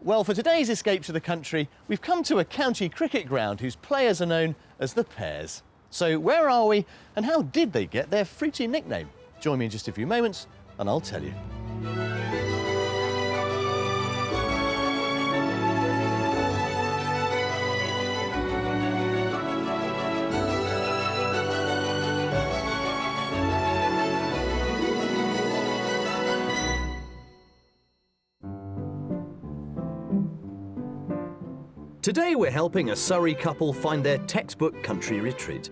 Well, for today's escape to the country, we've come to a county cricket ground whose players are known as the Pears. So where are we and how did they get their fruity nickname? Join me in just a few moments and I'll tell you. Today we're helping a Surrey couple find their textbook country retreat.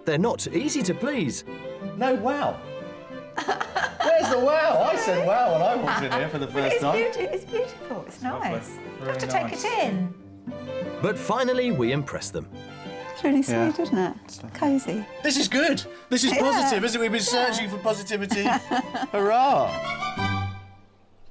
They're not easy to please. No wow. Where's the wow? I said wow when I walked in here for the first time. It's beautiful, it's nice. You have to take it in. But finally we impress them. It's really sweet, isn't it? Cosy. This is good. This is positive, isn't it? We've been searching for positivity. Hurrah!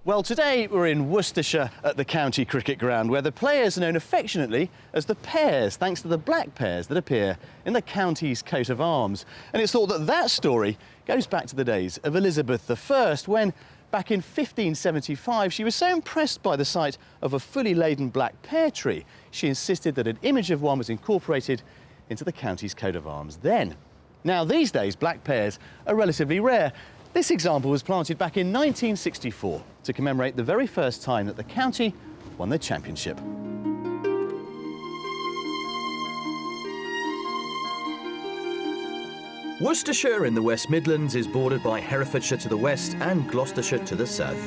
Well, today we're in Worcestershire at the county cricket ground, where the players are known affectionately as the Pears, thanks to the black pears that appear in the county's coat of arms. And it's thought that that story goes back to the days of Elizabeth I, when, back in 1575, she was so impressed by the sight of a fully laden black pear tree, she insisted that an image of one was incorporated into the county's coat of arms then. Now, these days, black pears are relatively rare. This example was planted back in 1964 to commemorate the very first time that the county won the championship. Worcestershire in the West Midlands is bordered by Herefordshire to the west and Gloucestershire to the south.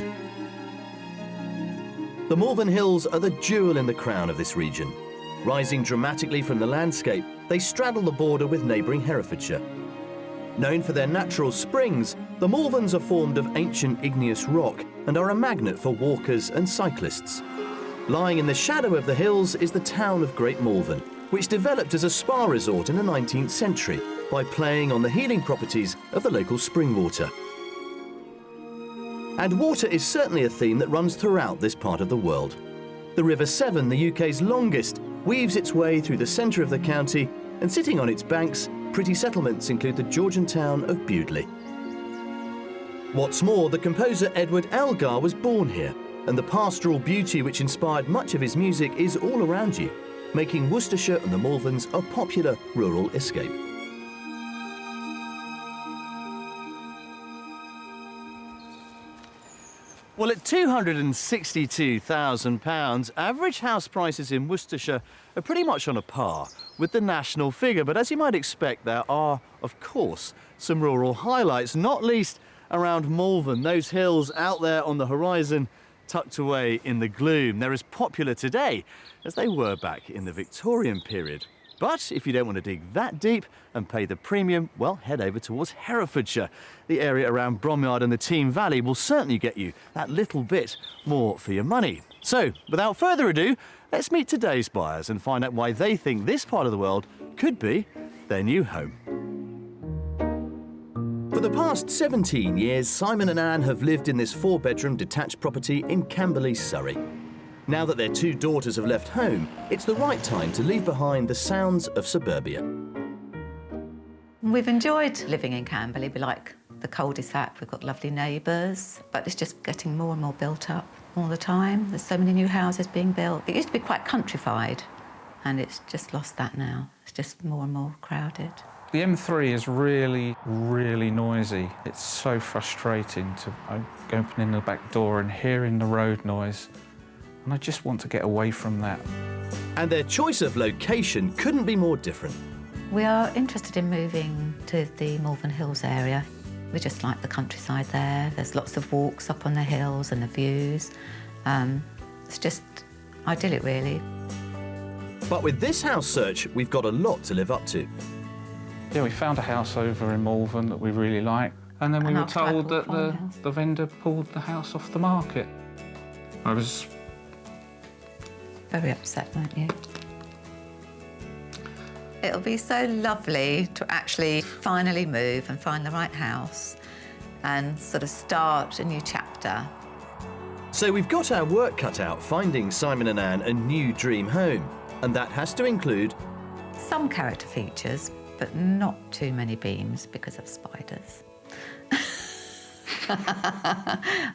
The Malvern Hills are the jewel in the crown of this region. Rising dramatically from the landscape, they straddle the border with neighbouring Herefordshire. Known for their natural springs, the Malverns are formed of ancient igneous rock and are a magnet for walkers and cyclists. Lying in the shadow of the hills is the town of Great Malvern, which developed as a spa resort in the 19th century by playing on the healing properties of the local spring water. And water is certainly a theme that runs throughout this part of the world. The River Severn, the UK's longest, weaves its way through the centre of the county, and sitting on its banks, pretty settlements include the Georgian town of Bewdley. What's more, the composer Edward Elgar was born here, and the pastoral beauty which inspired much of his music is all around you, making Worcestershire and the Malverns a popular rural escape. Well, at £262,000, average house prices in Worcestershire are pretty much on a par with the national figure. But as you might expect, there are, of course, some rural highlights, not least around Malvern, those hills out there on the horizon, tucked away in the gloom. They're as popular today as they were back in the Victorian period. But if you don't want to dig that deep and pay the premium, well, head over towards Herefordshire. The area around Bromyard and the Team Valley will certainly get you that little bit more for your money. So, without further ado, let's meet today's buyers and find out why they think this part of the world could be their new home. For the past 17 years, Simon and Anne have lived in this 4-bedroom detached property in Camberley, Surrey. Now that their 2 daughters have left home, it's the right time to leave behind the sounds of suburbia. We've enjoyed living in Camberley. We like the cul-de-sac, we've got lovely neighbours, but it's just getting more and more built up all the time. There's so many new houses being built. It used to be quite countrified, and it's just lost that now. It's just more and more crowded. The M3 is really, really noisy. It's so frustrating to opening the back door and hearing the road noise. And I just want to get away from that. And their choice of location couldn't be more different. We are interested in moving to the Malvern Hills area. We just like the countryside there. There's lots of walks up on the hills and the views. It's just idyllic, really. But with this house search, we've got a lot to live up to. Yeah, we found a house over in Malvern that we really liked, and then we were told that the vendor pulled the house off the market. I was very upset, weren't you? It'll be so lovely to actually finally move and find the right house and sort of start a new chapter. So we've got our work cut out finding Simon and Anne a new dream home, and that has to include some character features, but not too many beams because of spiders.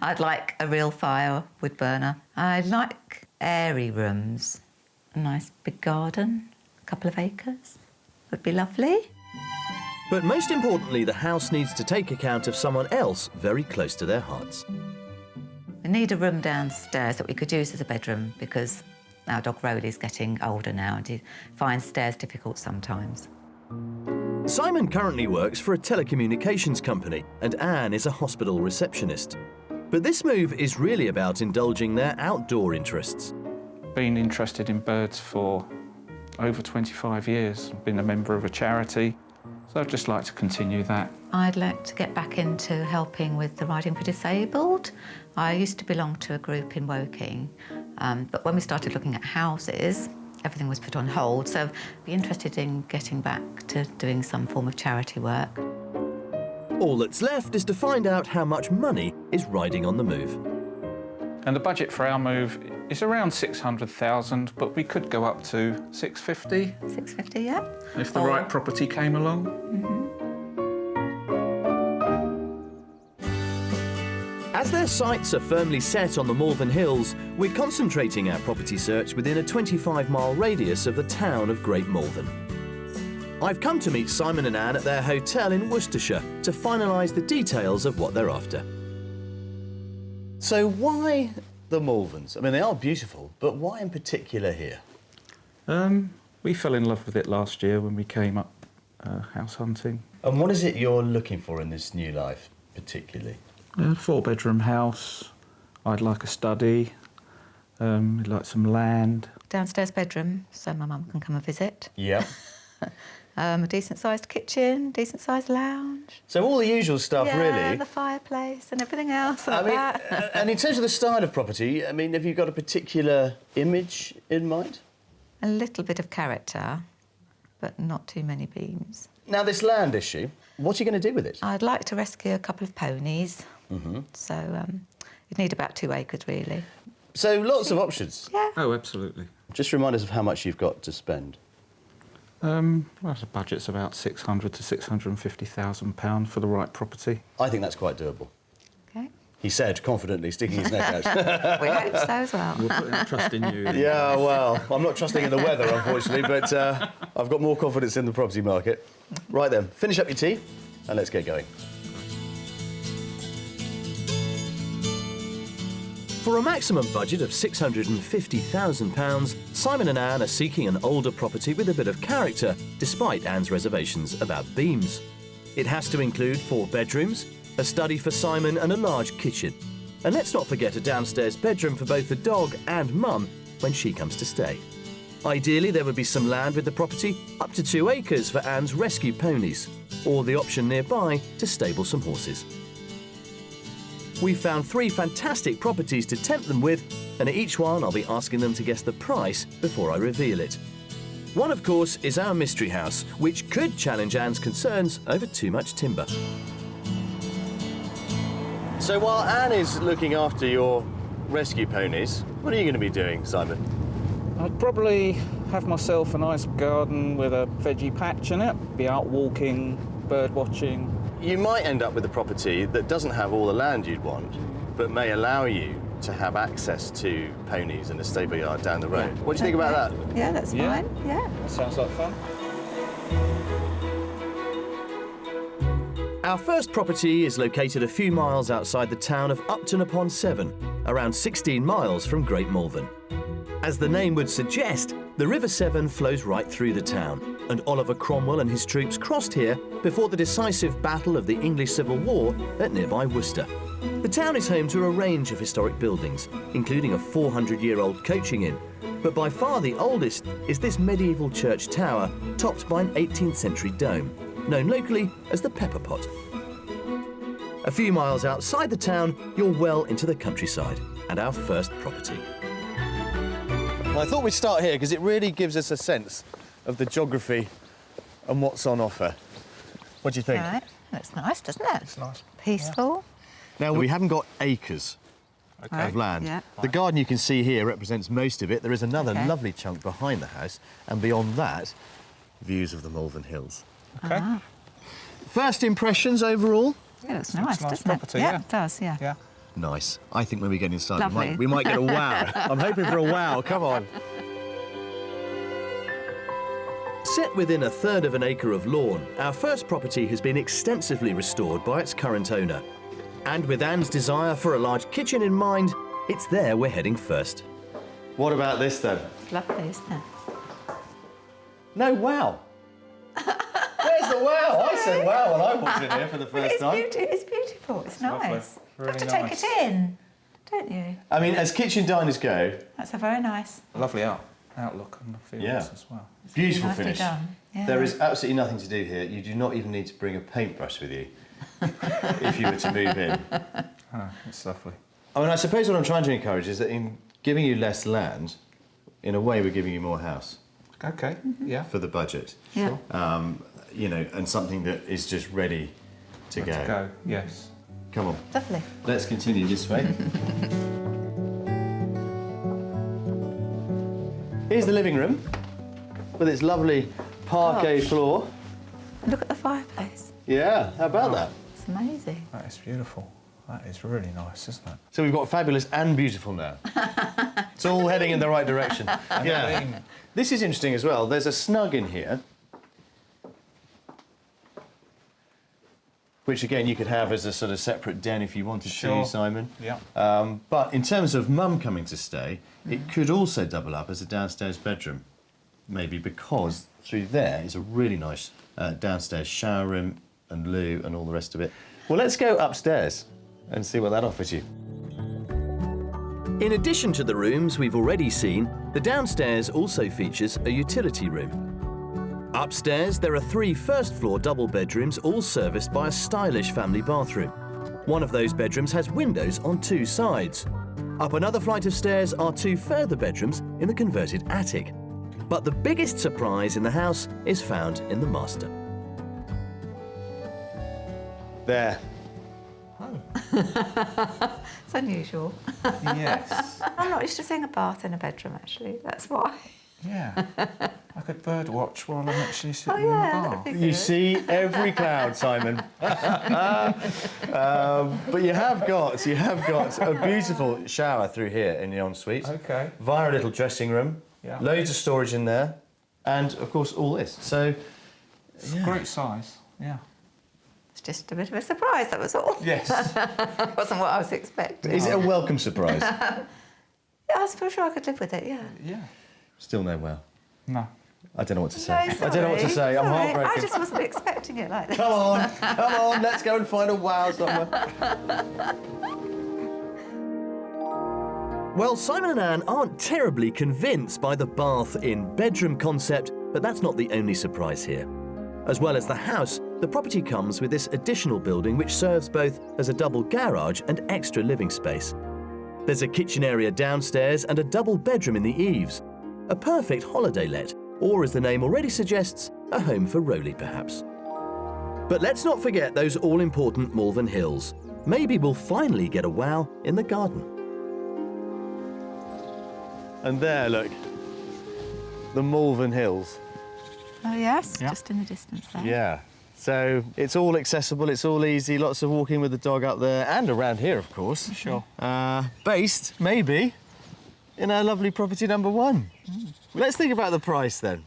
I'd like a real fire wood burner. I'd like airy rooms, a nice big garden, a couple of acres would be lovely. But most importantly, the house needs to take account of someone else very close to their hearts. We need a room downstairs that we could use as a bedroom because our dog Rolly's getting older now and he finds stairs difficult sometimes. Simon currently works for a telecommunications company and Anne is a hospital receptionist. But this move is really about indulging their outdoor interests. Been interested in birds for over 25 years. I've been a member of a charity, so I'd just like to continue that. I'd like to get back into helping with the riding for disabled. I used to belong to a group in Woking, but when we started looking at houses, everything was put on hold, so I'd be interested in getting back to doing some form of charity work. All that's left is to find out how much money is riding on the move. And the budget for our move is around 600,000, but we could go up to 650. 650, yeah. If the right property came along. As their sights are firmly set on the Malvern Hills, we're concentrating our property search within a 25-mile radius of the town of Great Malvern. I've come to meet Simon and Anne at their hotel in Worcestershire to finalise the details of what they're after. So why the Malverns? I mean, they are beautiful, but why in particular here? We fell in love with it last year when we came up house hunting. And what is it you're looking for in this new life, particularly? A 4-bedroom house. I'd like a study. I'd like some land. Downstairs bedroom, so my mum can come and visit. Yeah. A decent-sized kitchen, decent-sized lounge. So all the usual stuff, yeah, really. and the fireplace and everything else like that. And in terms of the style of property, I mean, have you got a particular image in mind? A little bit of character, but not too many beams. Now, this land issue, what are you going to do with it? I'd like to rescue a couple of ponies. So you'd need about 2 acres, really. So lots of options. Yeah. Oh, absolutely. Just remind us of how much you've got to spend. Well, the budget's about £600,000 to £650,000 for the right property. I think that's quite doable. OK. He said, confidently, sticking his neck out. We hope so as well. We'll put our trust in you. Yeah, well, I'm not trusting in the weather, unfortunately, but I've got more confidence in the property market. Right then, finish up your tea and let's get going. For a maximum budget of £650,000, Simon and Anne are seeking an older property with a bit of character, despite Anne's reservations about beams. It has to include 4 bedrooms, a study for Simon and a large kitchen. And let's not forget a downstairs bedroom for both the dog and mum when she comes to stay. Ideally, there would be some land with the property, up to 2 acres for Anne's rescue ponies, or the option nearby to stable some horses. We've found 3 fantastic properties to tempt them with, and at each one I'll be asking them to guess the price before I reveal it. One, of course, is our mystery house, which could challenge Anne's concerns over too much timber. So while Anne is looking after your rescue ponies, what are you going to be doing, Simon? I'd probably have myself a nice garden with a veggie patch in it, be out walking, bird watching. You might end up with a property that doesn't have all the land you'd want, but may allow you to have access to ponies and a stable yard down the road. What do you think about that? Yeah, that's fine. Yeah. That sounds like fun. Our first property is located a few miles outside the town of Upton-upon-Severn, around 16 miles from Great Malvern. As the name would suggest, the River Severn flows right through the town, and Oliver Cromwell and his troops crossed here before the decisive battle of the English Civil War at nearby Worcester. The town is home to a range of historic buildings, including a 400-year-old coaching inn, but by far the oldest is this medieval church tower, topped by an 18th century dome, known locally as the Pepper Pot. A few miles outside the town, you're well into the countryside, and our first property. Well, I thought we'd start here because it really gives us a sense of the geography and what's on offer. What do you think? Right. That's nice, doesn't it? It's nice. Peaceful. Now, we haven't got acres of land. Yeah. The garden you can see here represents most of it. There is another Okay. lovely chunk behind the house, and beyond that, views of the Malvern Hills. Okay. First impressions overall? Yeah, that's nice, nice doesn't property, it? yeah. It does, yeah. Yeah. Nice. I think when we get inside, Lovely. we might get a wow. I'm hoping for a wow. Come on. Set within a third of an acre of lawn, our first property has been extensively restored by its current owner. And with Anne's desire for a large kitchen in mind, it's there we're heading first. What about this then? It's lovely, isn't it? No wow. Where's the wow? I said wow when I walked in here for the first time. It's beautiful. It's lovely. nice. Really you have to nice. take it in, don't you? I mean, as kitchen diners go, That's a very nice. Lovely outlook on the fields Yeah. as well. beautiful Nicely finish. done. Yeah. There is absolutely nothing to do here. You do not even need to bring a paintbrush with you if you were to move in. Oh, it's lovely. I mean, I suppose what I'm trying to encourage is that in giving you less land, in a way we're giving you more house Okay, yeah. for the budget. Yeah. You know, and something that is just ready to go. To go, yes. Come on, Lovely. let's continue this way. Here's the living room with its lovely parquet floor. Look at the fireplace. Yeah, how about that? It's amazing. That is beautiful. That is really nice, isn't it? So we've got fabulous and beautiful now. It's all heading in the right direction. Yeah. clean. This is interesting as well. There's a snug in here, which again you could have as a sort of separate den if you wanted Sure. to, Simon. Yeah. But in terms of mum coming to stay, it could also double up as a downstairs bedroom, maybe because through there is a really nice downstairs shower room and loo and all the rest of it. Well, let's go upstairs and see what that offers you. In addition to the rooms we've already seen, the downstairs also features a utility room. Upstairs, there are 3 first-floor double bedrooms, all serviced by a stylish family bathroom. One of those bedrooms has windows on 2 sides. Up another flight of stairs are 2 further bedrooms in the converted attic. But the biggest surprise in the house is found in the master. There. It's unusual. Yes. I'm not used to seeing a bath in a bedroom, actually. That's why. Yeah. I could bird watch while I'm actually sitting Oh, yeah, in the that'd bar. be You good. see every cloud, Simon. But you have got a beautiful shower through here in the ensuite. Okay. Via a little dressing room. Yeah. Loads of storage in there. And, of course, all this. So, It's great size, yeah. It's just a bit of a surprise, that was all. Yes. Wasn't what I was expecting. is it a welcome surprise? Yeah, I feel sure I could live with it, yeah. Yeah. Still no well. No. I don't know what to say. No, I don't know what to sorry. say. I'm Sorry. heartbroken. I just wasn't expecting it like this. Come on, let's go and find a wow somewhere. Well, Simon and Anne aren't terribly convinced by the bath in bedroom concept, but that's not the only surprise here. As well as the house, the property comes with this additional building which serves both as a double garage and extra living space. There's a kitchen area downstairs and a double bedroom in the eaves. A perfect holiday let, or as the name already suggests, a home for Rowley perhaps. But let's not forget those all-important Malvern Hills. Maybe we'll finally get a wow in the garden. And there, look, the Malvern Hills. Oh, yes, Yeah. just in the distance there. Yeah. So it's all accessible, it's all easy, lots of walking with the dog up there and around here, of course. Sure. Based, maybe, in our lovely property number 1. Let's think about the price then.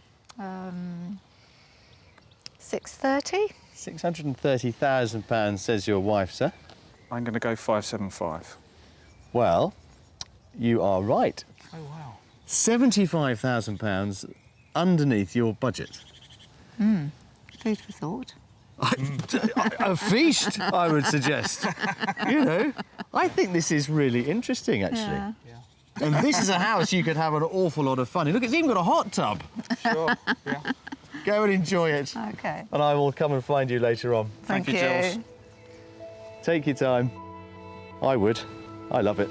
6:30? £630,000, says your wife, sir. I'm going to go 575. Well, you are right. Oh, wow. £75,000 underneath your budget. Food for thought. A feast, I would suggest. You know, I think this is really interesting, actually. Yeah. And this is a house you could have an awful lot of fun in. Look, it's even got a hot tub. Sure, yeah. Go and enjoy it. Okay. And I will come and find you later on. Thank you, Jules. Take your time. I would. I love it.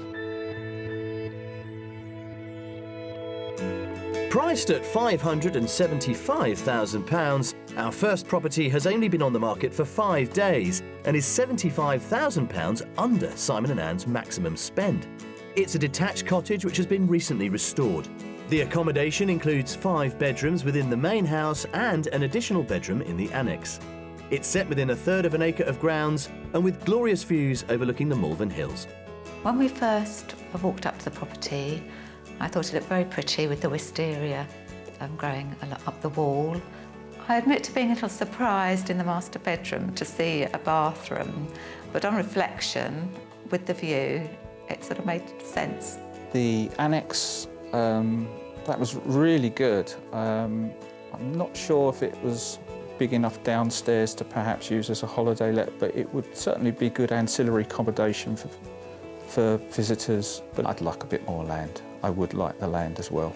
Priced at £575,000, our first property has only been on the market for 5 days and is £75,000 under Simon and Anne's maximum spend. It's a detached cottage which has been recently restored. The accommodation includes 5 bedrooms within the main house and an additional bedroom in the annex. It's set within a third of an acre of grounds and with glorious views overlooking the Malvern Hills. When we first walked up to the property, I thought it looked very pretty with the wisteria growing up the wall. I admit to being a little surprised in the master bedroom to see a bathroom, but on reflection, with the view, it sort of made sense. The annex, that was really good. I'm not sure if it was big enough downstairs to perhaps use as a holiday let, but it would certainly be good ancillary accommodation for visitors. But I'd like a bit more land. I would like the land as well.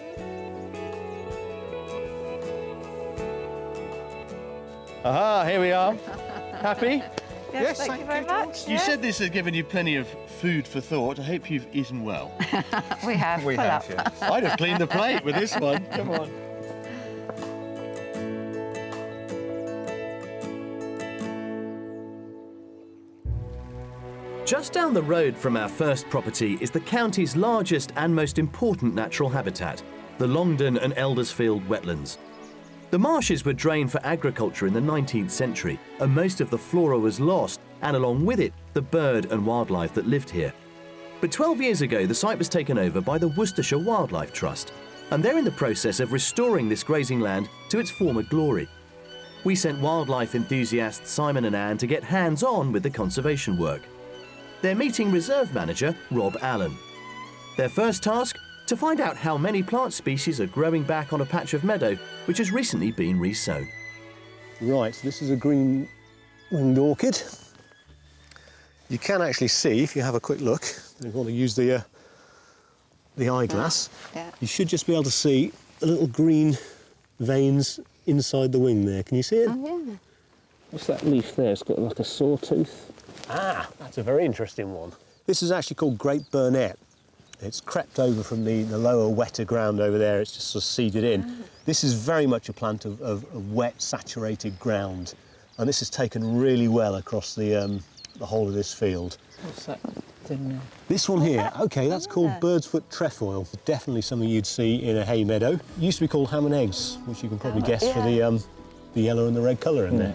Aha, here we are. Happy? Yes, thank you very much. You said this has given you plenty of food for thought. I hope you've eaten well. We have. We Pull have, up. yes. I'd have cleaned the plate with this one. Come on. Just down the road from our first property is the county's largest and most important natural habitat, the Longdon and Eldersfield wetlands. The marshes were drained for agriculture in the 19th century, and most of the flora was lost, and along with it, the bird and wildlife that lived here. But 12 years ago, the site was taken over by the Worcestershire Wildlife Trust, and they're in the process of restoring this grazing land to its former glory. We sent wildlife enthusiasts Simon and Anne to get hands-on with the conservation work. They're meeting reserve manager Rob Allen. Their first task? To find out how many plant species are growing back on a patch of meadow which has recently been resown. Right, so this is a green winged orchid. You can actually see, if you have a quick look, if you want to use the eyeglass, Yeah. you should just be able to see the little green veins inside the wing there. Can you see it? Oh, yeah. What's that leaf there? It's got like a sawtooth. Ah, that's a very interesting one. This is actually called Great Burnet. It's crept over from the lower, wetter ground over there. It's just sort of seeded in. This is very much a plant of wet, saturated ground, and this has taken really well across the whole of this field. What's that thing there? This one here, okay, that's called Yeah. bird's foot trefoil. Definitely something you'd see in a hay meadow. It used to be called ham and eggs, which you can probably guess for the yellow and the red colour in there.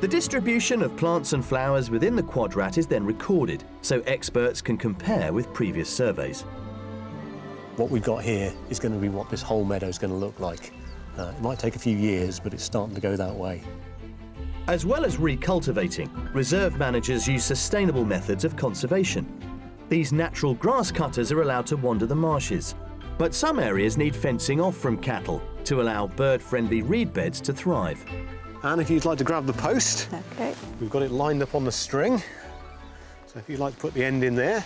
The distribution of plants and flowers within the quadrat is then recorded, so experts can compare with previous surveys. What we've got here is going to be what this whole meadow is going to look like. It might take a few years, but it's starting to go that way. As well as recultivating, reserve managers use sustainable methods of conservation. These natural grass cutters are allowed to wander the marshes, but some areas need fencing off from cattle to allow bird-friendly reed beds to thrive. And if you'd like to grab the post, Okay. we've got it lined up on the string. So if you'd like to put the end in there.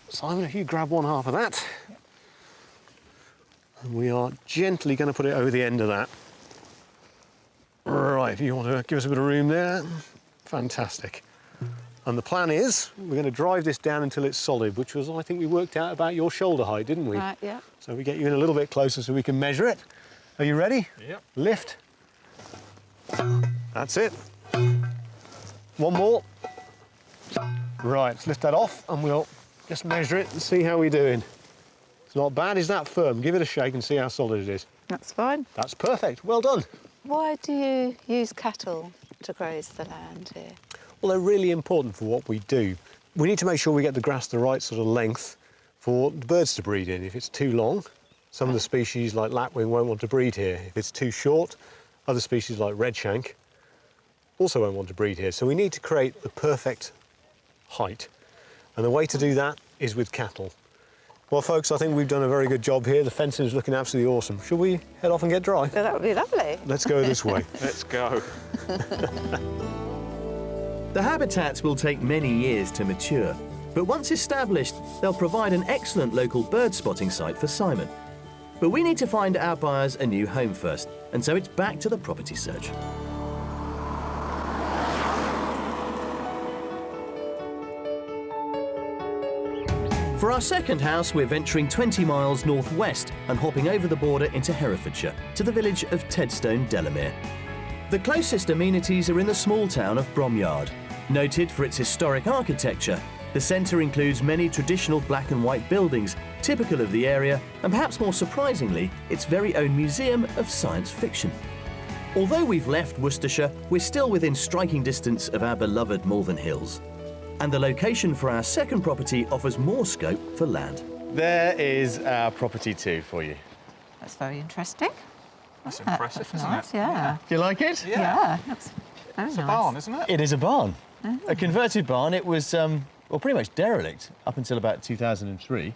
Simon, if you grab one half of that. And we are gently going to put it over the end of that. Right, if you want to give us a bit of room there. Fantastic. And the plan is, we're going to drive this down until it's solid, which was, I think we worked out about your shoulder height, didn't we? Right, yeah. So we get you in a little bit closer so we can measure it. Are you ready? Yep. Lift. That's it. One more. Right, let's lift that off and we'll just measure it and see how we're doing. It's not bad, is that firm? Give it a shake and see how solid it is. That's fine. That's perfect, well done. Why do you use cattle to graze the land here? Well, they're really important for what we do. We need to make sure we get the grass the right sort of length for the birds to breed in. If it's too long, some of the species like lapwing won't want to breed here. If it's too short, other species like redshank also won't want to breed here. So we need to create the perfect height. And the way to do that is with cattle. Well, folks, I think we've done a very good job here. The fencing is looking absolutely awesome. Shall we head off and get dry? That would be lovely. Let's go this way. Let's go. The habitats will take many years to mature, but once established, they'll provide an excellent local bird spotting site for Simon. But we need to find our buyers a new home first, and so it's back to the property search. For our second house, we're venturing 20 miles northwest and hopping over the border into Herefordshire to the village of Tedstone, Delamere. The closest amenities are in the small town of Bromyard. Noted for its historic architecture, the centre includes many traditional black and white buildings, typical of the area, and perhaps more surprisingly, its very own museum of science fiction. Although we've left Worcestershire, we're still within striking distance of our beloved Malvern Hills. And the location for our second property offers more scope for land. There is our property too for you. That's very interesting. That's impressive, That's isn't nice, it? yeah. Do you like it? Yeah, looks very It's nice. a barn, isn't it? It is a barn. Oh. A converted barn. It was, well, pretty much derelict up until about 2003.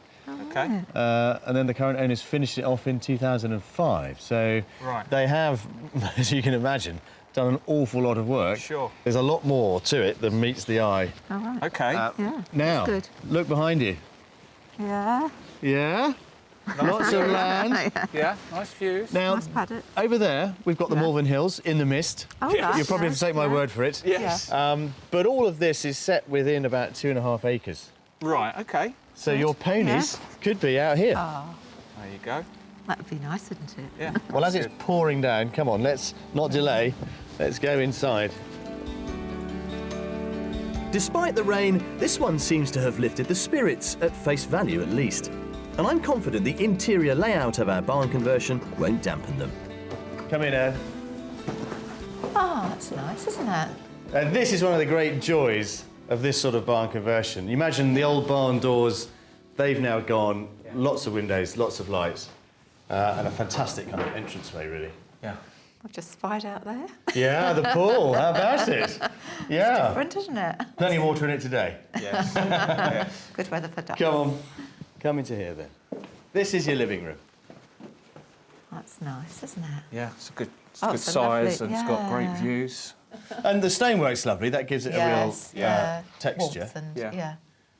Okay. And then the current owners finished it off in 2005. So Right. they have, as you can imagine, done an awful lot of work. Sure. There's a lot more to it than meets the eye. All right. Okay. Yeah, Now, that's look behind you. good. Yeah. Yeah? Lots of land. Yeah, nice views. Now, Nice paddock. over there, we've got the Yeah. Malvern Hills in the mist. Oh, Yes. right, You'll probably have to take my yeah. word for it. Yes. But all of this is set within about 2.5 acres. Right, okay. So your ponies could be out here. Oh, There you go. that would be nice, wouldn't it? Yeah. Well, as that's it's pouring down, come on, let's not delay. Let's go inside. Despite the rain, this one seems to have lifted the spirits, at face value at least. And I'm confident the interior layout of our barn conversion won't dampen them. Come in, Ed. Oh, that's nice, isn't it? And this is one of the great joys of this sort of barn conversion. You imagine the old barn doors, they've now gone, lots of windows, lots of lights, and a fantastic kind of entranceway, really. Yeah. I've just spied out there. Yeah, the pool, how about it? Yeah. Different, isn't it? Plenty of water in it today. Yes. Yeah. Good weather for ducks. Come on, come into here then. This is your living room. That's nice, isn't it? Yeah, it's a good, Oh, good it's a size lovely- and it's got great yeah. views. And the stonework's lovely, that gives it Yes, a real yeah. texture. Warmth and, Yeah. yeah.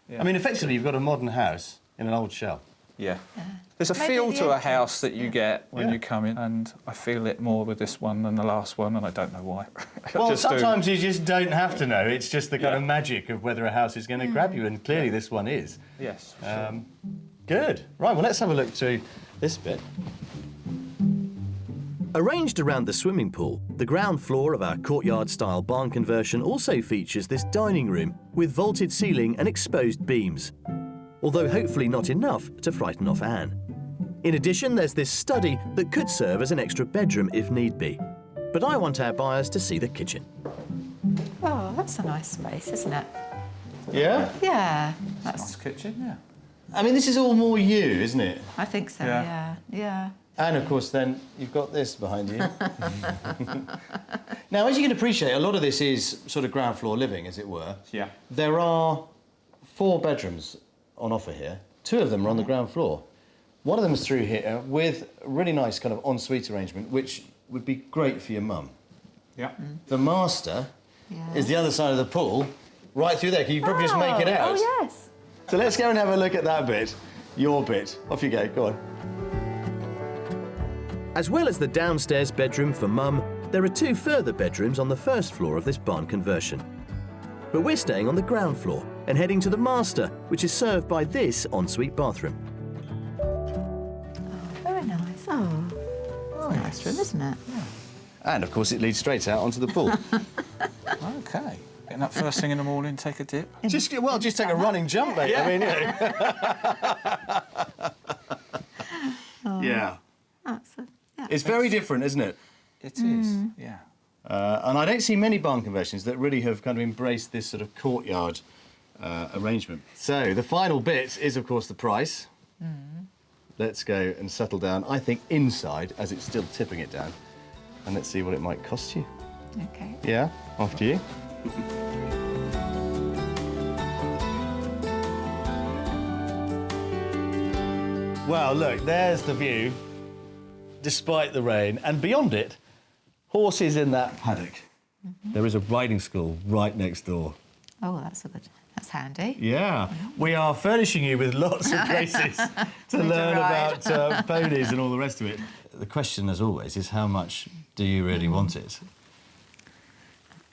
Yeah. I mean, effectively, you've got a modern house in an old shell. Yeah. There's a Maybe feel the to a entrance, house that you get when Yeah. you come in, and I feel it more with this one than the last one, and I don't know why. I Well, just do. sometimes you just don't have to know. It's just the kind Yeah. of magic of whether a house is going to grab you, and clearly this one is. Yes. for sure. Good. Right, well, let's have a look through this bit. Arranged around the swimming pool, the ground floor of our courtyard-style barn conversion also features this dining room with vaulted ceiling and exposed beams, although hopefully not enough to frighten off Anne. In addition, there's this study that could serve as an extra bedroom if need be. But I want our buyers to see the kitchen. Oh, that's a nice space, isn't it? Yeah? Yeah. Nice kitchen, yeah. I mean, this is all more you, isn't it? I think so, Yeah. yeah. Yeah. And of course, then you've got this behind you. Now, as you can appreciate, a lot of this is sort of ground floor living, as it were. Yeah. There are 4 bedrooms on offer here. 2 of them are on the ground floor. One of them is through here with a really nice kind of ensuite arrangement, which would be great for your mum. Yeah. The master Yeah. is the other side of the pool, right through there. Can you probably just make it out? Oh, yes. So let's go and have a look at that bit. Your bit. Off you go. Go on. As well as the downstairs bedroom for Mum, there are 2 further bedrooms on the first floor of this barn conversion. But we're staying on the ground floor and heading to the master, which is served by this ensuite bathroom. Very nice. Oh, it's a nice room, isn't it? And of course, it leads straight out onto the pool. Okay. Getting up first thing in the morning, take a dip. just take a running jump, mate. I mean, yeah. That's a, yeah. It's very different, isn't it? It is, yeah. And I don't see many barn conversions that really have kind of embraced this sort of courtyard arrangement. So the final bit is, of course, the price. Let's go and settle down, I think, inside, as it's still tipping it down. And let's see what it might cost you. Okay. Yeah, off to you. Well, look, there's the view, despite the rain. And beyond it, horses in that paddock. There is a riding school right next door. Oh, that's handy. Yeah, we are furnishing you with lots of places to learn ride. about ponies and all the rest of it. The question, as always, is how much do you really want it?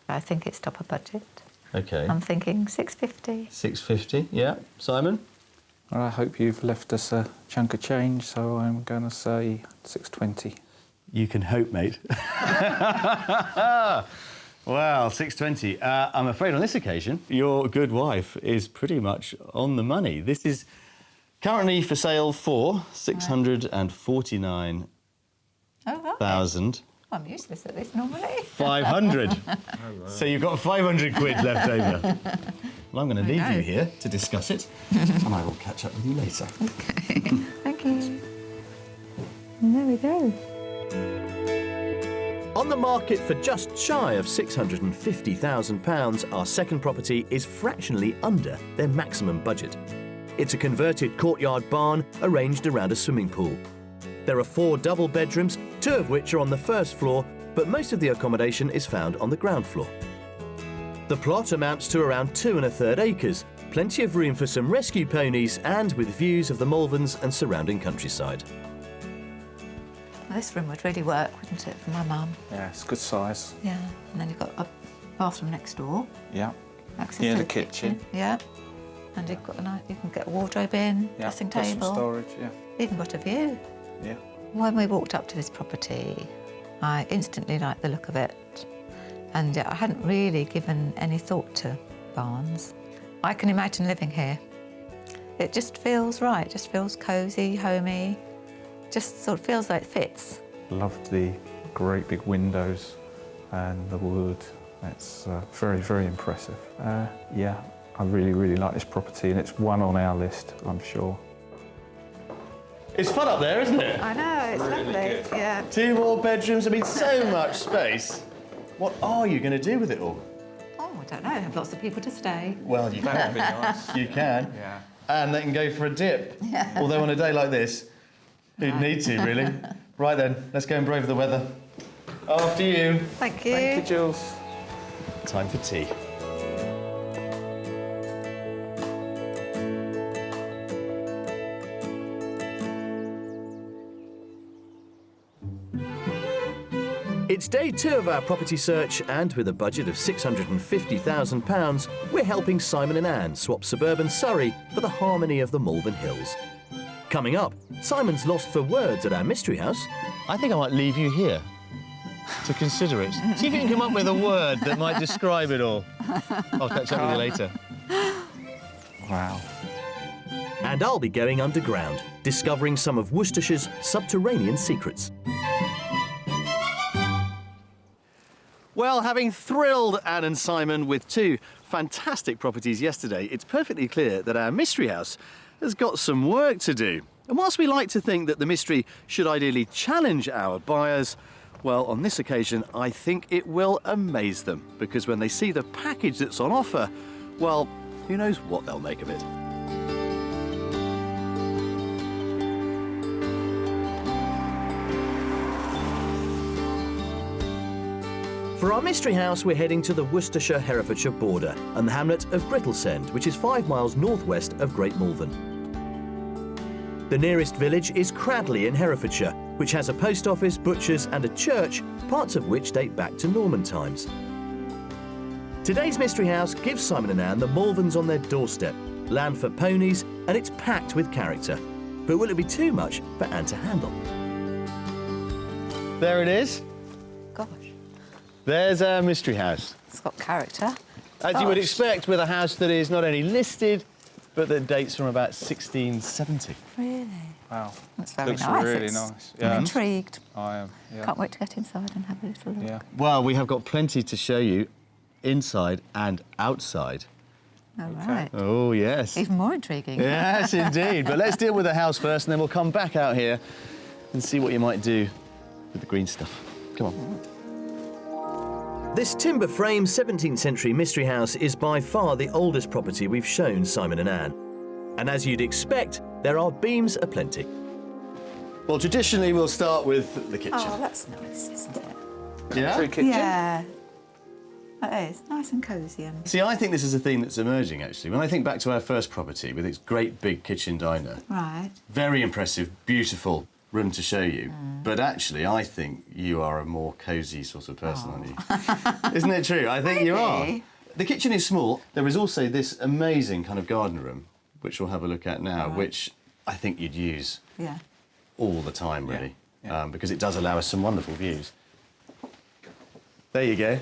I think it's top of budget. Okay. I'm thinking 650. 650, yeah. Simon? Well, I hope you've left us a chunk of change, so I'm going to say 620. You can hope, mate. Well, 620. I'm afraid on this occasion, your good wife is pretty much on the money. This is currently for sale for 649,500. Oh, right. I'm useless at this normally. So you've got 500 quid left over. Well, I'm going to leave you here to discuss it, and I will catch up with you later. Okay, thank you. And there we go. On the market for just shy of £650,000, our second property is fractionally under their maximum budget. It's a converted courtyard barn arranged around a swimming pool. There are 4 double bedrooms, 2 of which are on the first floor, but most of the accommodation is found on the ground floor. The plot amounts to around 2 1/3 acres, plenty of room for some rescue ponies and with views of the Malverns and surrounding countryside. Well, this room would really work, wouldn't it, for my mum? Yeah, it's good size. Yeah, and then you've got a bathroom next door. Yeah. Access Near to the kitchen. Yeah. And you've got you can get a wardrobe in, Yeah. dressing Got some table. storage, yeah. Even got a view. Yeah. When we walked up to this property, I instantly liked the look of it. And I hadn't really given any thought to barns. I can imagine living here. It just feels right, just feels cosy, homey, just sort of feels like it fits. Loved the great big windows and the wood. It's very, very impressive. Yeah, I really, really like this property, and it's one on our list, I'm sure. It's fun up there, isn't it? I know, it's Really lovely. good. Yeah. 2 more bedrooms, I mean, so much space. What are you going to do with it all? Oh, I don't know, have lots of people to stay. Well, you That can. would be nice. You can. Yeah. And they can go for a dip. Yeah. Although on a day like this, you'd need to, really. Right then, let's go and brave the weather. After you. Thank you. Thank you, Jules. Time for tea. It's day 2 of our property search, and with a budget of £650,000, we're helping Simon and Anne swap suburban Surrey for the harmony of the Malvern Hills. Coming up, Simon's lost for words at our mystery house. I think I might leave you here to consider it. See if you can come up with a word that might describe it all. I'll catch up with you later. Wow. And I'll be going underground, discovering some of Worcestershire's subterranean secrets. Well, having thrilled Anne and Simon with 2 fantastic properties yesterday, it's perfectly clear that our mystery house has got some work to do. And whilst we like to think that the mystery should ideally challenge our buyers, well, on this occasion, I think it will amaze them, because when they see the package that's on offer, well, who knows what they'll make of it. For our mystery house, we're heading to the Worcestershire-Herefordshire border and the hamlet of Grittlesend, which is 5 miles northwest of Great Malvern. The nearest village is Cradley in Herefordshire, which has a post office, butchers and a church, parts of which date back to Norman times. Today's mystery house gives Simon and Anne the Malverns on their doorstep, land for ponies, and it's packed with character. But will it be too much for Anne to handle? There it is. Gosh, There's our mystery house. it's got character. As you would Gosh. expect with a house that is not only listed, but that dates from about 1670. Really? Wow. That's very Looks nice. really It's- nice. I'm Yeah. intrigued. I am. Yeah. Can't wait to get inside and have a little look. Yeah. Well, we have got plenty to show you inside and outside. All right. Oh, yes. Even more intriguing. Yes, indeed. But let's deal with the house first, and then we'll come back out here and see what you might do with the green stuff. Come on. This timber frame 17th century mystery house is by far the oldest property we've shown Simon and Anne. And as you'd expect, there are beams aplenty. Well, traditionally, we'll start with the kitchen. Oh, that's nice, isn't it? Yeah? Free kitchen. Yeah. It is. Nice and cosy. And See, I think this is a theme that's emerging, actually. When I think back to our first property with its great big kitchen diner, right. very impressive, beautiful room to show you. But actually, I think you are a more cosy sort of person, aren't you? Isn't it true? I think you are. Maybe. The kitchen is small. There is also this amazing kind of garden room, which we'll have a look at now, Right. which I think you'd use Yeah. all the time, really, Yeah. because it does allow us some wonderful views. There you go.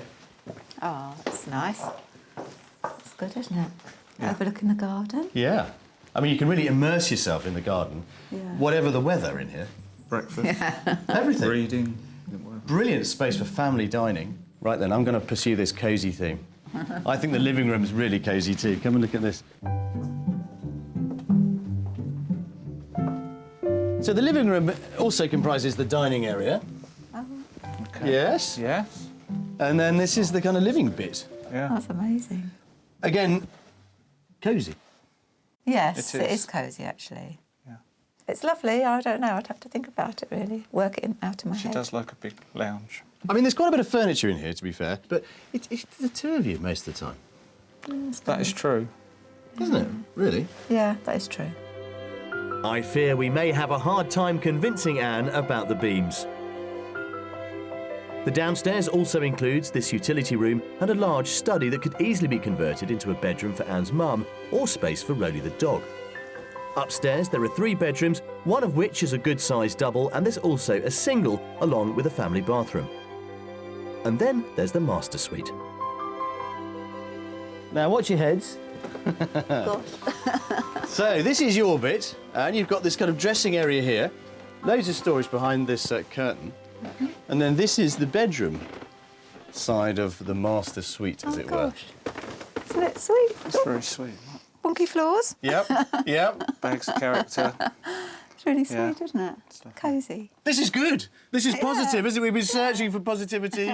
Oh, that's nice. It's good, isn't it? Overlooking the garden. Yeah. I mean, you can really immerse yourself in the garden, Yeah. whatever the weather in here. Breakfast, everything. Reading. Brilliant space for family dining. Right then, I'm going to pursue this cosy theme. I think the living room's really cosy too. Come and look at this. So the living room also comprises the dining area. Oh, Okay. Yes. Yes. And then this is the kind of living bit. Yeah. that's amazing. Again, cosy. Yes, It it is. is cosy, actually. Yeah. It's lovely. I don't know. I'd have to think about it, really. Work it out in my She head. does like a big lounge. I mean, there's quite a bit of furniture in here, to be fair, but it's the two of you most of the time, That is true. isn't it? Really? Yeah, that is true. I fear we may have a hard time convincing Anne about the beams. The downstairs also includes this utility room and a large study that could easily be converted into a bedroom for Anne's mum or space for Rowley the dog. Upstairs there are 3 bedrooms, one of which is a good-sized double, and there's also a single along with a family bathroom. And then there's the master suite. Now watch your heads. So this is your bit, and you've got this kind of dressing area here, loads of storage behind this curtain, and then this is the bedroom side of the master suite, as it were. Isn't it sweet? It's very sweet. Wonky floors. Yep, yep. Bags of character. It's really sweet, Yeah. isn't it? Cosy. This is good. This is positive, isn't it? We've been searching for positivity.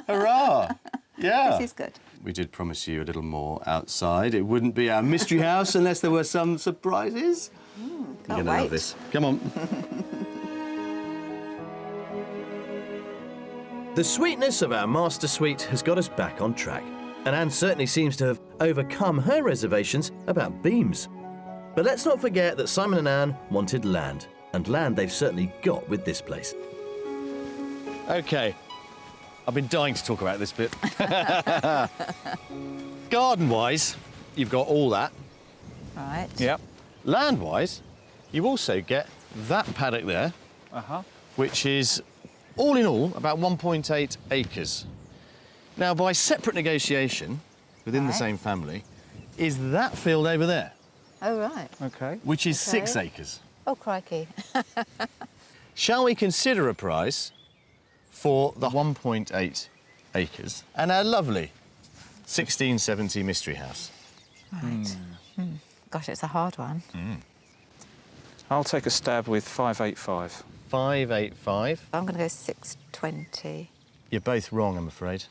Hurrah! Yeah. This is good. We did promise you a little more outside. It wouldn't be our mystery house unless there were some surprises. You're Can't gonna wait. love this. Come on. The sweetness of our master suite has got us back on track, and Anne certainly seems to have overcome her reservations about beams. But let's not forget that Simon and Anne wanted land, and land they've certainly got with this place. OK, I've been dying to talk about this bit. Garden-wise, you've got all that. Right. Yep. Land-wise, you also get that paddock there, Uh-huh. which is, all in all, about 1.8 acres. Now, by separate negotiation, within the Right. same family, is that field over there, Oh, right. Okay. which is Okay. 6 acres. Oh, crikey. Shall we consider a price for the 1.8 acres and our lovely 1670 mystery house? Right. Gosh, it's a hard one. I'll take a stab with 585. 585. I'm going to go 620. You're both wrong, I'm afraid.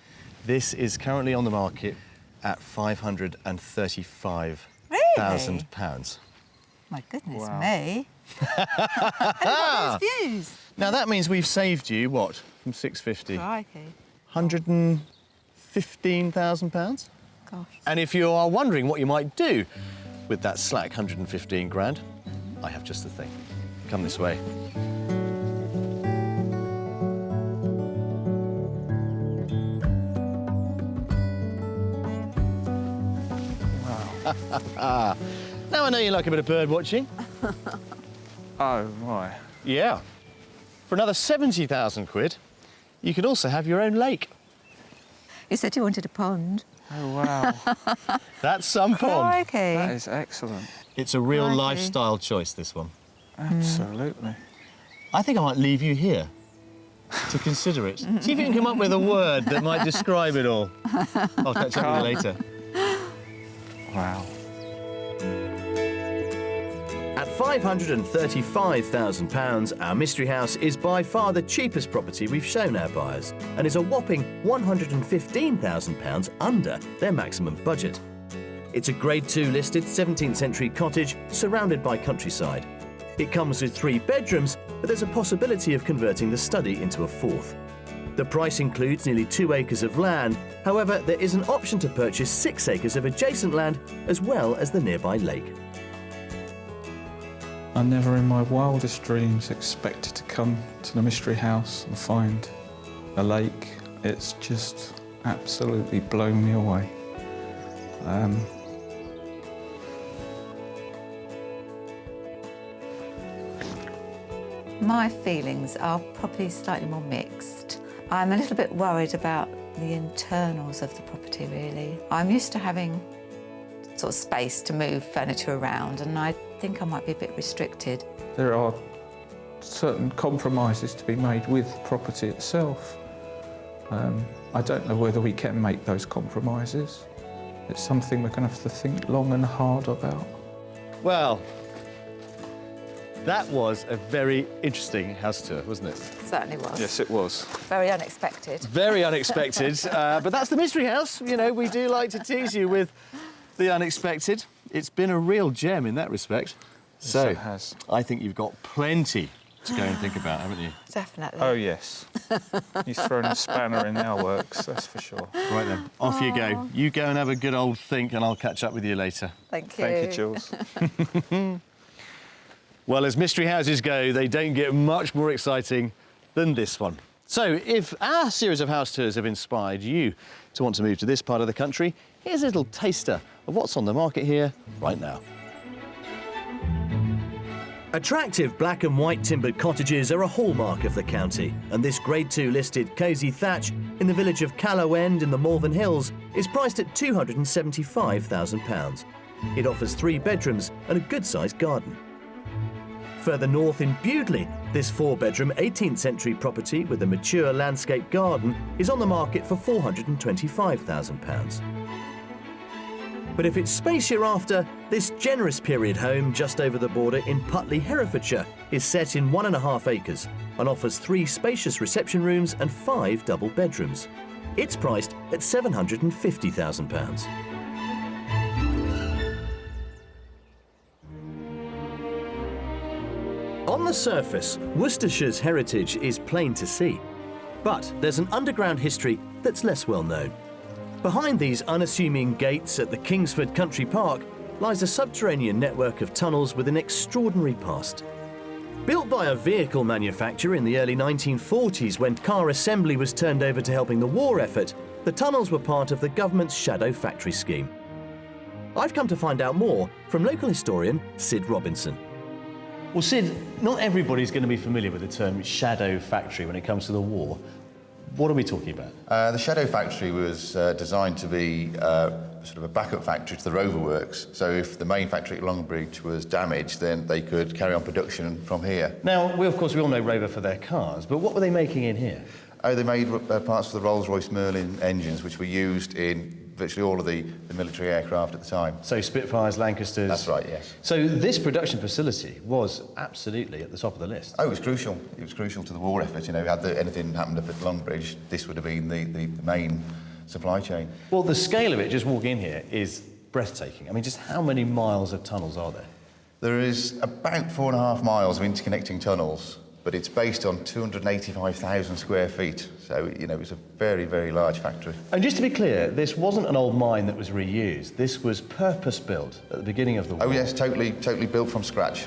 This is currently on the market at £535,000. Really? My goodness Wow. me. Those views. Now that means we've saved you what from 650? Crikey. £115,000. Gosh. And if you are wondering what you might do with that slack 115 grand, I have just the thing. Come this way. Wow. Now I know you like a bit of bird watching. Oh, my. Yeah. For another 70,000 quid, you could also have your own lake. You said you wanted a pond. Oh, wow. That's some pond. Crikey. That is excellent. It's a real Crikey. lifestyle choice, this one. Absolutely. I think I might leave you here to consider it. See if you can come up with a word that might describe it all. I'll catch up with you later. Wow. At £535,000, our mystery house is by far the cheapest property we've shown our buyers and is a whopping £115,000 under their maximum budget. It's a Grade 2 listed 17th century cottage surrounded by countryside. It comes with 3 bedrooms, but there's a possibility of converting the study into a 4th. The price includes nearly 2 acres of land. However, there is an option to purchase 6 acres of adjacent land as well as the nearby lake. I never in my wildest dreams expected to come to the mystery house and find a lake. It's just absolutely blown me away. My feelings are probably slightly more mixed. I'm a little bit worried about the internals of the property, really. I'm used to having sort of space to move furniture around, and I think I might be a bit restricted. There are certain compromises to be made with property itself. I don't know whether we can make those compromises. It's something we're going to have to think long and hard about. Well, that was a very interesting house tour, wasn't it? Certainly was. Yes, it was. Very unexpected. Very unexpected, but that's the Mystery House. You know, we do like to tease you with the unexpected. It's been a real gem in that respect. Yes, So, it has. I think you've got plenty to go and think about, haven't you? Definitely. Oh, yes. You've thrown a spanner in our works, that's for sure. Right then, off you go. You go and have a good old think and I'll catch up with you later. Thank you. Thank you, Jules. Well, as mystery houses go, they don't get much more exciting than this one. So, if our series of house tours have inspired you to want to move to this part of the country, here's a little taster of what's on the market here right now. Attractive black and white timbered cottages are a hallmark of the county, and this Grade 2 listed cosy thatch in the village of Callow End in the Malvern Hills is priced at £275,000. It offers 3 bedrooms and a good-sized garden. Further north in Bewdley, this 4-bedroom 18th century property with a mature landscape garden is on the market for £425,000. But if it's space you're after, this generous period home just over the border in Putley, Herefordshire is set in 1.5 acres and offers 3 spacious reception rooms and 5 double bedrooms. It's priced at £750,000. On the surface, Worcestershire's heritage is plain to see. But there's an underground history that's less well known. Behind these unassuming gates at the Kingsford Country Park lies a subterranean network of tunnels with an extraordinary past. Built by a vehicle manufacturer in the early 1940s when car assembly was turned over to helping the war effort, the tunnels were part of the government's Shadow Factory scheme. I've come to find out more from local historian Sid Robinson. Well, Sid, not everybody's going to be familiar with the term Shadow Factory when it comes to the war. What are we talking about? The Shadow Factory was designed to be sort of a backup factory to the rover works. So if the main factory at Longbridge was damaged, then they could carry on production from here. Now, of course, we all know Rover for their cars, but what were they making in here? Oh, they made parts for the Rolls-Royce Merlin engines, which were used in virtually all of the military aircraft at the time. So Spitfires, Lancasters... That's right, yes. So this production facility was absolutely at the top of the list. Oh, it was crucial. It was crucial to the war effort. You know, had anything happened up at Longbridge, this would have been the main supply chain. Well, the scale of it, just walking in here, is breathtaking. I mean, just how many miles of tunnels are there? There is about 4.5 miles of interconnecting tunnels, but it's based on 285,000 square feet. So, you know, it's a very, very large factory. And just to be clear, this wasn't an old mine that was reused. This was purpose-built at the beginning of the war. Oh, yes, totally built from scratch.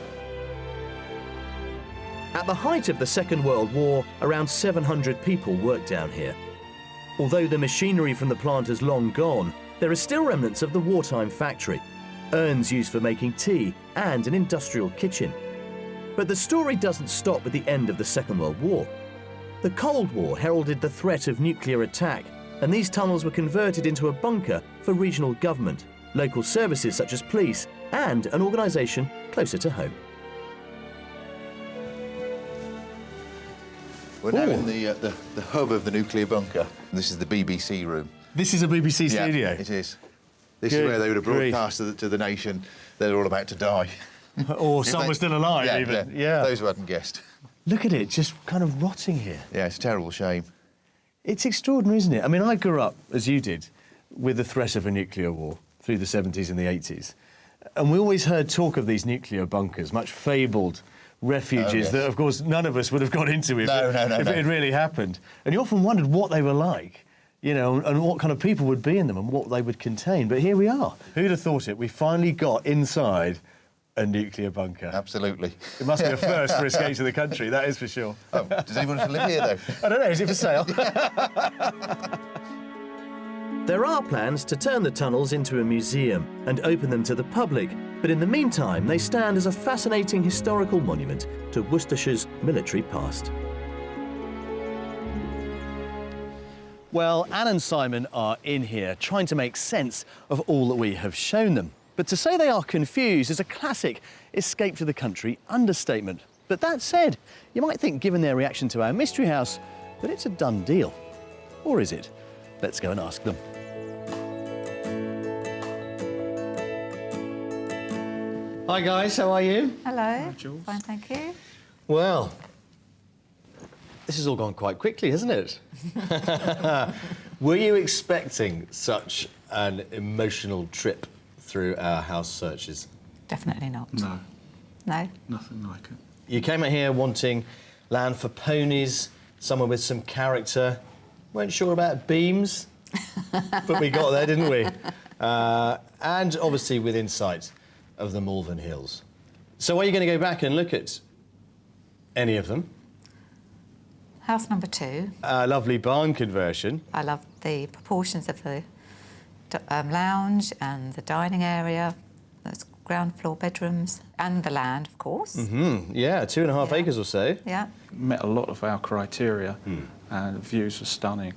At the height of the Second World War, around 700 people worked down here. Although the machinery from the plant is long gone, there are still remnants of the wartime factory, urns used for making tea, and an industrial kitchen. But the story doesn't stop with the end of the Second World War. The Cold War heralded the threat of nuclear attack, and these tunnels were converted into a bunker for regional government, local services such as police, and an organisation closer to home. We're now in the hub of the nuclear bunker. This is the BBC room. This is a BBC studio? Yeah, it is. This is where they would have broadcast to the nation they're all about to die. Or some were still alive, even. Yeah. Those who hadn't guessed. Look at it, just kind of rotting here. Yeah, it's a terrible shame. It's extraordinary, isn't it? I mean, I grew up, as you did, with the threat of a nuclear war through the 70s and the 80s. And we always heard talk of these nuclear bunkers, much fabled refuges that, of course, none of us would have got into if it had really happened. And you often wondered what they were like, you know, and what kind of people would be in them and what they would contain. But here we are. Who'd have thought it? We finally got inside a nuclear bunker. Absolutely. It must be a first for Escapes of the Country, that is for sure. Oh, does anyone want to live here, though? I don't know, is it for sale? There are plans to turn the tunnels into a museum and open them to the public, but in the meantime, they stand as a fascinating historical monument to Worcestershire's military past. Well, Anne and Simon are in here trying to make sense of all that we have shown them. But to say they are confused is a classic escape to the country understatement. But that said, you might think, given their reaction to our mystery house, that it's a done deal. Or is it? Let's go and ask them. Hi guys, how are you? Hello. Jules. Fine, thank you. Well, this has all gone quite quickly, hasn't it? Were you expecting such an emotional trip through our house searches? Definitely not. No, No? nothing like it. You came out here wanting land for ponies, somewhere with some character. Weren't sure about beams, but we got there, didn't we? And obviously within sight of the Malvern Hills. So are you going to go back and look at any of them? House number 2. A lovely barn conversion. I love the proportions of the lounge and the dining area, those ground floor bedrooms, and the land, of course. Yeah, 2.5 Yeah. acres or so. Yeah. Met a lot of our criteria, and the views were stunning.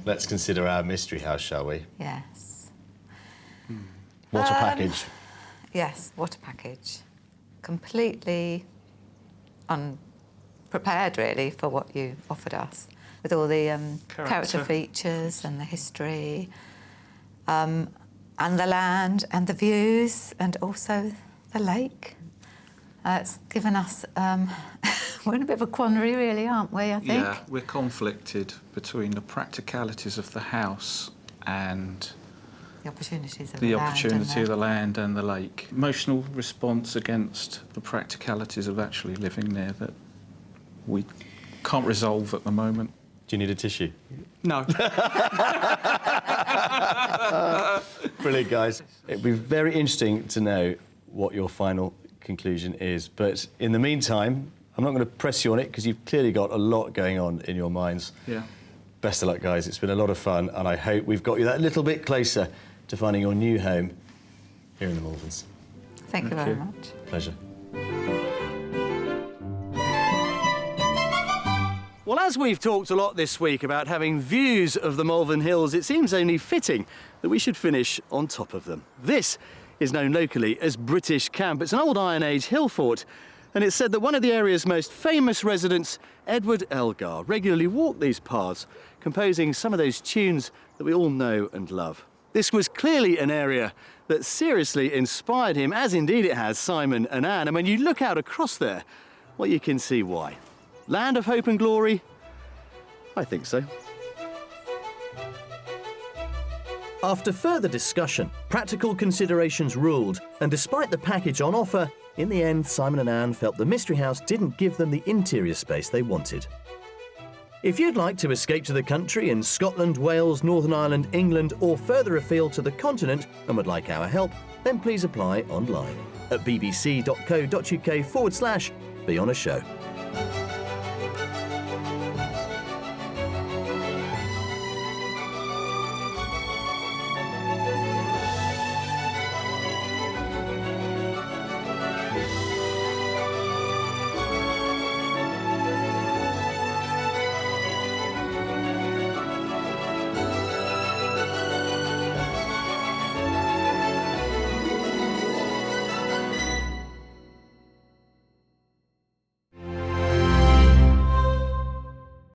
Let's consider our mystery house, shall we? Yes. What a package. Yes, what a package. Completely unprepared, really, for what you offered us, with all the character features and the history, and the land and the views, and also the lake. It's given us... we're in a bit of a quandary, really, aren't we, I think? Yeah, we're conflicted between the practicalities of the house and The opportunities of the land opportunity and of the land and the lake. Emotional response against the practicalities of actually living there that we can't resolve at the moment. Do you need a tissue? No. Brilliant, guys. It'd be very interesting to know what your final conclusion is. But in the meantime, I'm not going to press you on it because you've clearly got a lot going on in your minds. Yeah. Best of luck, guys. It's been a lot of fun, and I hope we've got you that little bit closer to finding your new home here in the Malverns. Thank you Thank very you. much. Pleasure. Well, as we've talked a lot this week about having views of the Malvern Hills, it seems only fitting that we should finish on top of them. This is known locally as British Camp. It's an old Iron Age hill fort, and it's said that one of the area's most famous residents, Edward Elgar, regularly walked these paths, composing some of those tunes that we all know and love. This was clearly an area that seriously inspired him, as indeed it has Simon and Anne. And when you look out across there, well, you can see why. Land of hope and glory? I think so. After further discussion, practical considerations ruled, and despite the package on offer, in the end, Simon and Anne felt the Mystery House didn't give them the interior space they wanted. If you'd like to escape to the country in Scotland, Wales, Northern Ireland, England, or further afield to the continent and would like our help, then please apply online at bbc.co.uk/be on a show.